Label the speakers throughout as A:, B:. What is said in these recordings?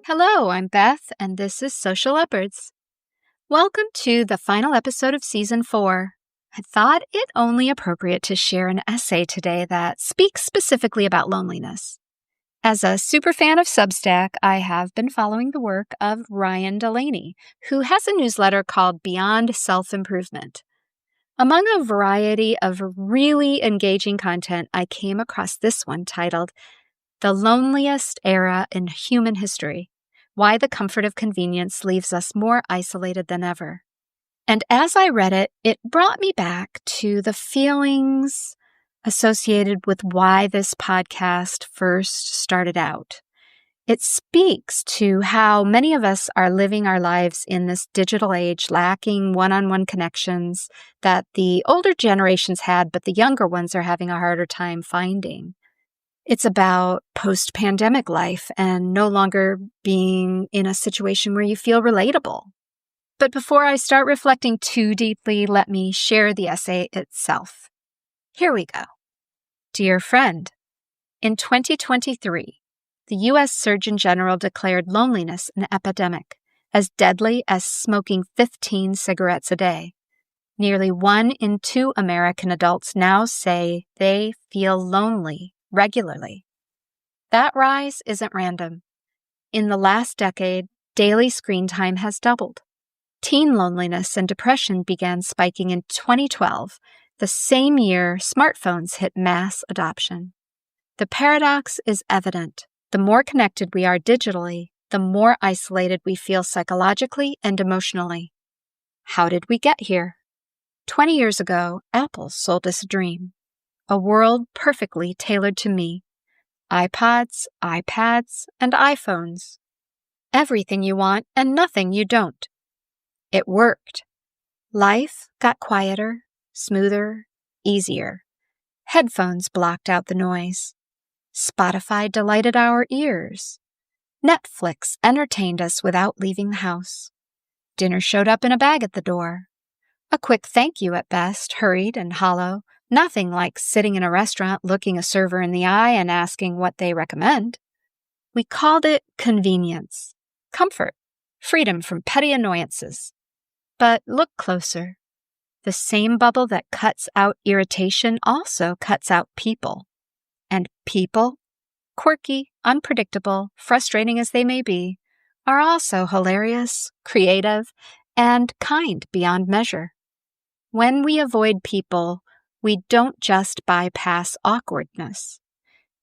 A: Hello, I'm Beth, and this is Social Leopards. Welcome to the final episode of Season 4. I thought it only appropriate to share an essay today that speaks specifically about loneliness. As a superfan of Substack, I have been following the work of Ryan Delaney, who has a newsletter called Beyond Self-Improvement. Among a variety of really engaging content, I came across this one titled The Loneliest Era in Human History: Why the Comfort of Convenience Leaves Us More Isolated Than Ever. And as I read it, it brought me back to the feelings associated with why this podcast first started out. It speaks to how many of us are living our lives in this digital age, lacking one-on-one connections that the older generations had, but the younger ones are having a harder time finding. It's about post-pandemic life and no longer being in a situation where you feel relatable. But before I start reflecting too deeply, let me share the essay itself. Here we go. Dear friend, in 2023, the U.S. Surgeon General declared loneliness an epidemic, as deadly as smoking 15 cigarettes a day. Nearly 1 in 2 American adults now say they feel lonely regularly. That rise isn't random. In the last decade, daily screen time has doubled. Teen loneliness and depression began spiking in 2012, the same year smartphones hit mass adoption. The paradox is evident. The more connected we are digitally, the more isolated we feel psychologically and emotionally. How did we get here? 20 years ago, Apple sold us a dream. A world perfectly tailored to me. iPods, iPads, and iPhones. Everything you want and nothing you don't. It worked. Life got quieter, smoother, easier. Headphones blocked out the noise. Spotify delighted our ears. Netflix entertained us without leaving the house. Dinner showed up in a bag at the door. A quick thank you at best, hurried and hollow. Nothing like sitting in a restaurant looking a server in the eye and asking what they recommend. We called it convenience, comfort, freedom from petty annoyances. But look closer. The same bubble that cuts out irritation also cuts out people. And people, quirky, unpredictable, frustrating as they may be, are also hilarious, creative, and kind beyond measure. When we avoid people, we don't just bypass awkwardness.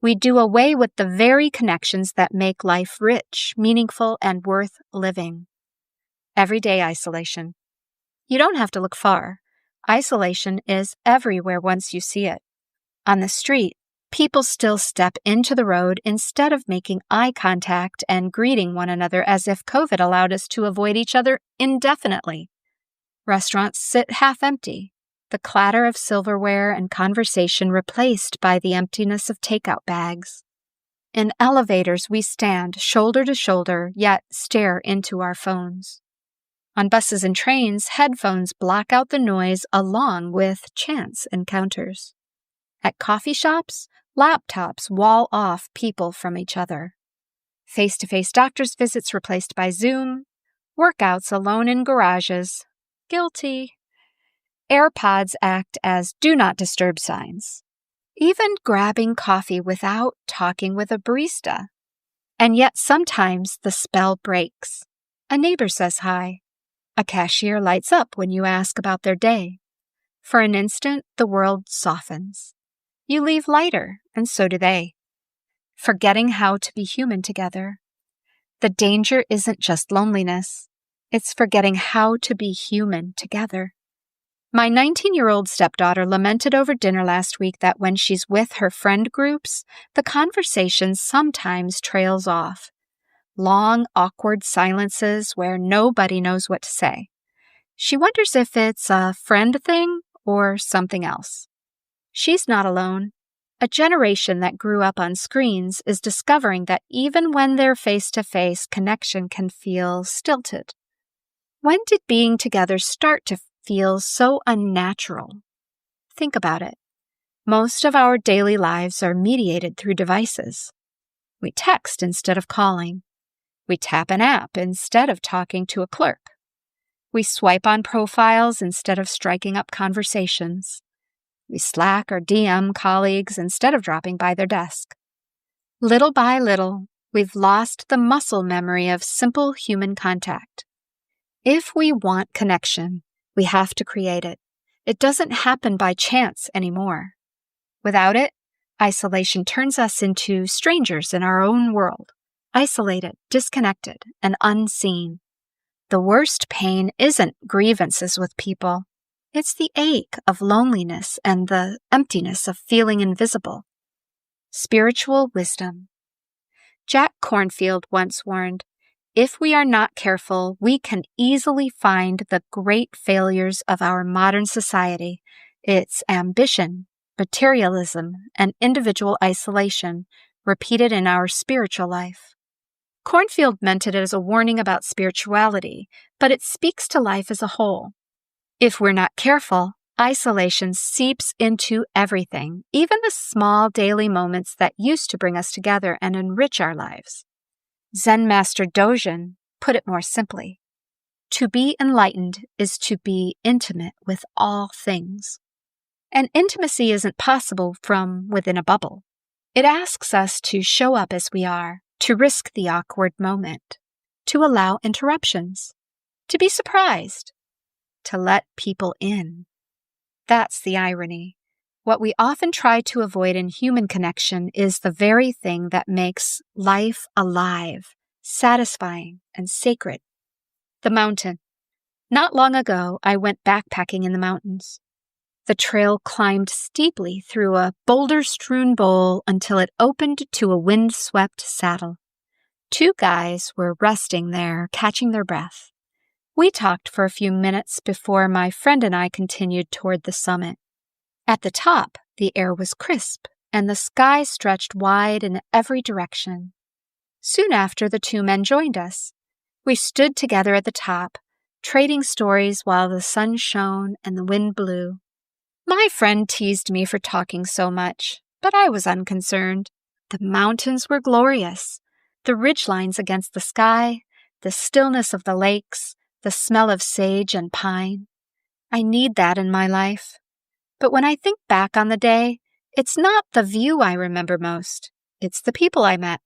A: We do away with the very connections that make life rich, meaningful, and worth living. Everyday isolation. You don't have to look far. Isolation is everywhere once you see it. On the street, people still step into the road instead of making eye contact and greeting one another as if COVID allowed us to avoid each other indefinitely. Restaurants sit half empty. The clatter of silverware and conversation replaced by the emptiness of takeout bags. In elevators, we stand shoulder to shoulder, yet stare into our phones. On buses and trains, headphones block out the noise along with chance encounters. At coffee shops, laptops wall off people from each other. Face-to-face doctor's visits replaced by Zoom. Workouts alone in garages. Guilty. AirPods act as do not disturb signs. Even grabbing coffee without talking with a barista. And yet sometimes the spell breaks. A neighbor says hi. A cashier lights up when you ask about their day. For an instant, the world softens. You leave lighter, and so do they. Forgetting how to be human together. The danger isn't just loneliness. It's forgetting how to be human together. My 19-year-old stepdaughter lamented over dinner last week that when she's with her friend groups, the conversation sometimes trails off. Long, awkward silences where nobody knows what to say. She wonders if it's a friend thing or something else. She's not alone. A generation that grew up on screens is discovering that even when they're face-to-face, connection can feel stilted. When did being together start to feel so unnatural? Think about it. Most of our daily lives are mediated through devices. We text instead of calling. We tap an app instead of talking to a clerk. We swipe on profiles instead of striking up conversations. We Slack or DM colleagues instead of dropping by their desk. Little by little, we've lost the muscle memory of simple human contact. If we want connection, we have to create it. It doesn't happen by chance anymore. Without it, isolation turns us into strangers in our own world, isolated, disconnected, and unseen. The worst pain isn't grievances with people. It's the ache of loneliness and the emptiness of feeling invisible. Spiritual wisdom. Jack Kornfield once warned, "If we are not careful, we can easily find the great failures of our modern society, its ambition, materialism, and individual isolation, repeated in our spiritual life." Kornfield meant it as a warning about spirituality, but it speaks to life as a whole. If we're not careful, isolation seeps into everything, even the small daily moments that used to bring us together and enrich our lives. Zen master Dogen put it more simply. To be enlightened is to be intimate with all things. And intimacy isn't possible from within a bubble. It asks us to show up as we are, to risk the awkward moment, to allow interruptions, to be surprised, to let people in. That's the irony. What we often try to avoid in human connection is the very thing that makes life alive, satisfying, and sacred. The mountain. Not long ago, I went backpacking in the mountains. The trail climbed steeply through a boulder-strewn bowl until it opened to a wind-swept saddle. 2 guys were resting there, catching their breath. We talked for a few minutes before my friend and I continued toward the summit. At the top, the air was crisp, and the sky stretched wide in every direction. Soon after, the 2 men joined us. We stood together at the top, trading stories while the sun shone and the wind blew. My friend teased me for talking so much, but I was unconcerned. The mountains were glorious. The ridgelines against the sky, the stillness of the lakes, the smell of sage and pine. I need that in my life. But when I think back on the day, it's not the view I remember most. It's the people I met.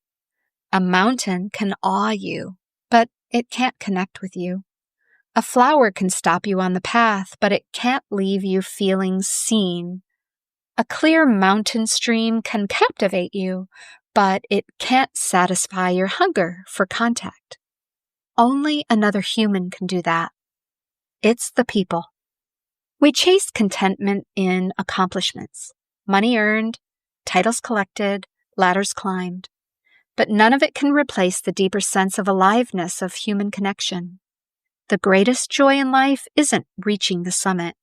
A: A mountain can awe you, but it can't connect with you. A flower can stop you on the path, but it can't leave you feeling seen. A clear mountain stream can captivate you, but it can't satisfy your hunger for contact. Only another human can do that. It's the people. We chase contentment in accomplishments, money earned, titles collected, ladders climbed, but none of it can replace the deeper sense of aliveness of human connection. The greatest joy in life isn't reaching the summit.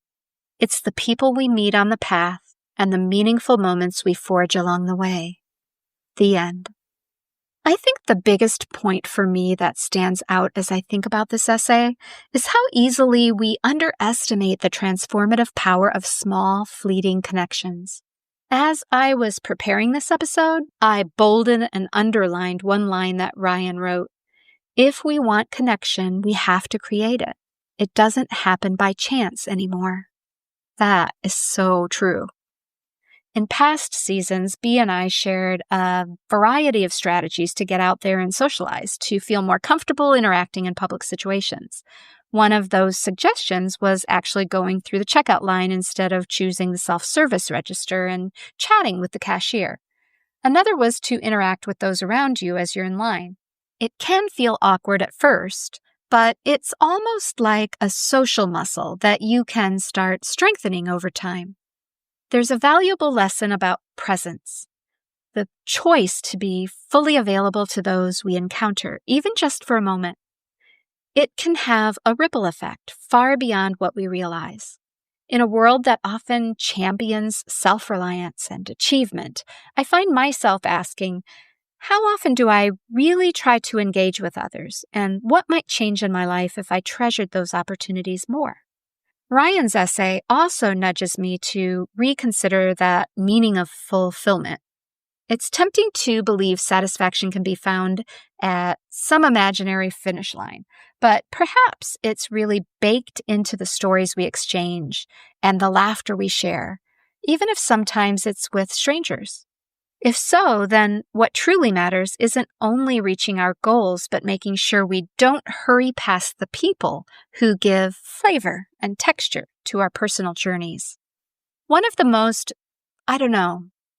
A: It's the people we meet on the path and the meaningful moments we forge along the way. The end. I think the biggest point for me that stands out as I think about this essay is how easily we underestimate the transformative power of small, fleeting connections. As I was preparing this episode, I bolded and underlined one line that Ryan wrote. If we want connection, we have to create it. It doesn't happen by chance anymore. That is so true. In past seasons, Bea and I shared a variety of strategies to get out there and socialize, to feel more comfortable interacting in public situations. One of those suggestions was actually going through the checkout line instead of choosing the self-service register and chatting with the cashier. Another was to interact with those around you as you're in line. It can feel awkward at first, but it's almost like a social muscle that you can start strengthening over time. There's a valuable lesson about presence, the choice to be fully available to those we encounter, even just for a moment. It can have a ripple effect far beyond what we realize. In a world that often champions self-reliance and achievement, I find myself asking, how often do I really try to engage with others, and what might change in my life if I treasured those opportunities more? Ryan's essay also nudges me to reconsider that meaning of fulfillment. It's tempting to believe satisfaction can be found at some imaginary finish line, but perhaps it's really baked into the stories we exchange and the laughter we share, even if sometimes it's with strangers. If so, then what truly matters isn't only reaching our goals, but making sure we don't hurry past the people who give flavor and texture to our personal journeys. One of the most,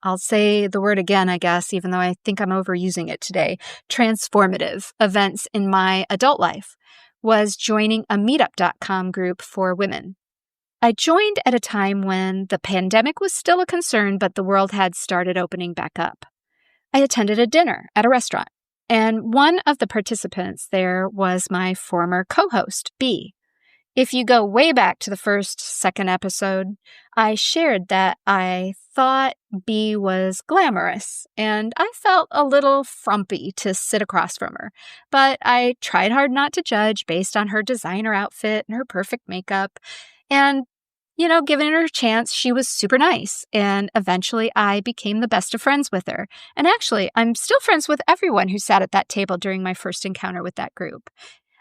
A: I'll say the word again, I guess, even though I think I'm overusing it today, transformative events in my adult life was joining a meetup.com group for women. I joined at a time when the pandemic was still a concern, but the world had started opening back up. I attended a dinner at a restaurant, and one of the participants there was my former co-host, B. If you go way back to the second episode, I shared that I thought B was glamorous, and I felt a little frumpy to sit across from her. But I tried hard not to judge based on her designer outfit and her perfect makeup. And, given her a chance, she was super nice. And eventually I became the best of friends with her. And actually, I'm still friends with everyone who sat at that table during my first encounter with that group.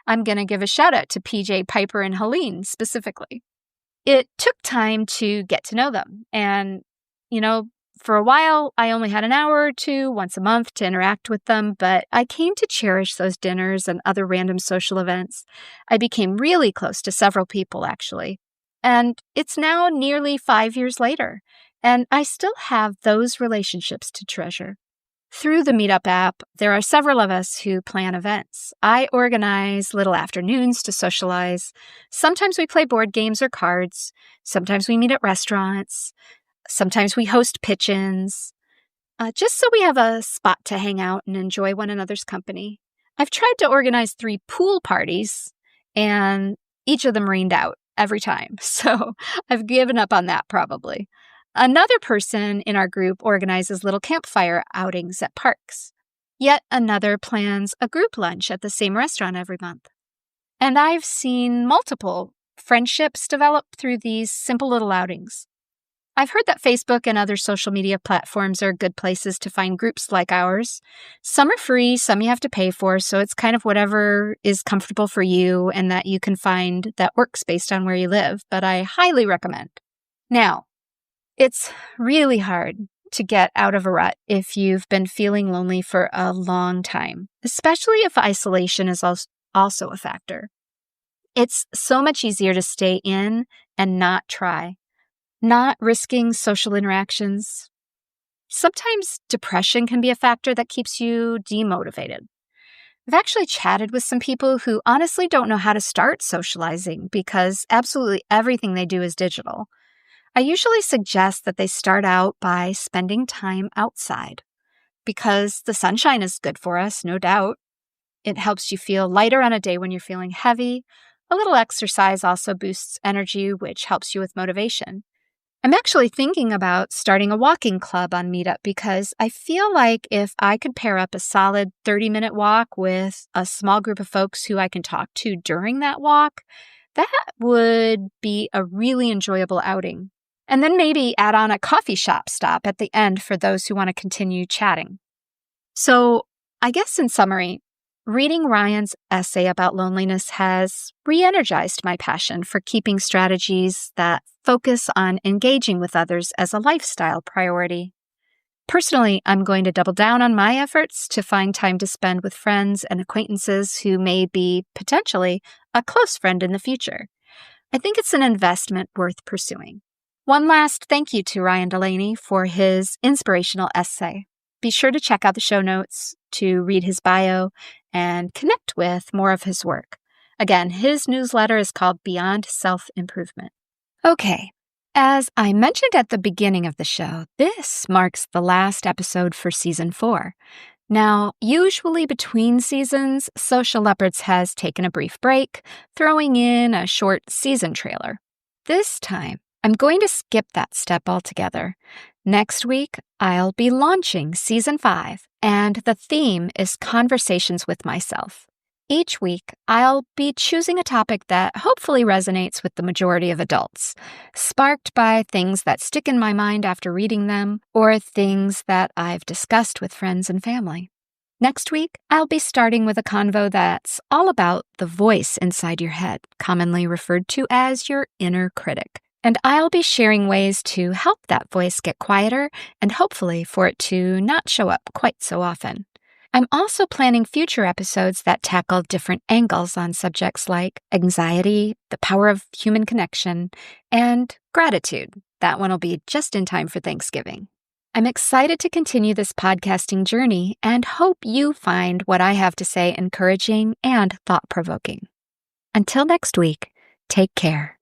A: I'm going to give a shout out to PJ, Piper, and Helene specifically. It took time to get to know them. And, for a while, I only had an hour or two once a month to interact with them, but I came to cherish those dinners and other random social events. I became really close to several people, actually. And it's now nearly 5 years later, and I still have those relationships to treasure. Through the Meetup app, there are several of us who plan events. I organize little afternoons to socialize. Sometimes we play board games or cards. Sometimes we meet at restaurants. Sometimes we host pitch-ins, just so we have a spot to hang out and enjoy one another's company. I've tried to organize 3 pool parties, and each of them rained out every time, so I've given up on that probably. Another person in our group organizes little campfire outings at parks. Yet another plans a group lunch at the same restaurant every month. And I've seen multiple friendships develop through these simple little outings. I've heard that Facebook and other social media platforms are good places to find groups like ours. Some are free, some you have to pay for, so it's kind of whatever is comfortable for you and that you can find that works based on where you live, but I highly recommend. Now, it's really hard to get out of a rut if you've been feeling lonely for a long time, especially if isolation is also a factor. It's so much easier to stay in and not try, not risking social interactions. Sometimes depression can be a factor that keeps you demotivated. I've actually chatted with some people who honestly don't know how to start socializing because absolutely everything they do is digital. I usually suggest that they start out by spending time outside because the sunshine is good for us, no doubt. It helps you feel lighter on a day when you're feeling heavy. A little exercise also boosts energy, which helps you with motivation. I'm actually thinking about starting a walking club on Meetup because I feel like if I could pair up a solid 30-minute walk with a small group of folks who I can talk to during that walk, that would be a really enjoyable outing. And then maybe add on a coffee shop stop at the end for those who want to continue chatting. So I guess in summary, reading Ryan's essay about loneliness has re-energized my passion for keeping strategies that focus on engaging with others as a lifestyle priority. Personally, I'm going to double down on my efforts to find time to spend with friends and acquaintances who may be potentially a close friend in the future. I think it's an investment worth pursuing. One last thank you to Ryan Delaney for his inspirational essay. Be sure to check out the show notes to read his bio and connect with more of his work. Again, his newsletter is called Beyond Self-Improvement. Okay, as I mentioned at the beginning of the show, this marks the last episode for Season 4. Now, usually between seasons, Social Leopards has taken a brief break, throwing in a short season trailer. This time, I'm going to skip that step altogether. Next week, I'll be launching Season 5, and the theme is Conversations with Myself. Each week, I'll be choosing a topic that hopefully resonates with the majority of adults, sparked by things that stick in my mind after reading them or things that I've discussed with friends and family. Next week, I'll be starting with a convo that's all about the voice inside your head, commonly referred to as your inner critic. And I'll be sharing ways to help that voice get quieter and hopefully for it to not show up quite so often. I'm also planning future episodes that tackle different angles on subjects like anxiety, the power of human connection, and gratitude. That one will be just in time for Thanksgiving. I'm excited to continue this podcasting journey and hope you find what I have to say encouraging and thought-provoking. Until next week, take care.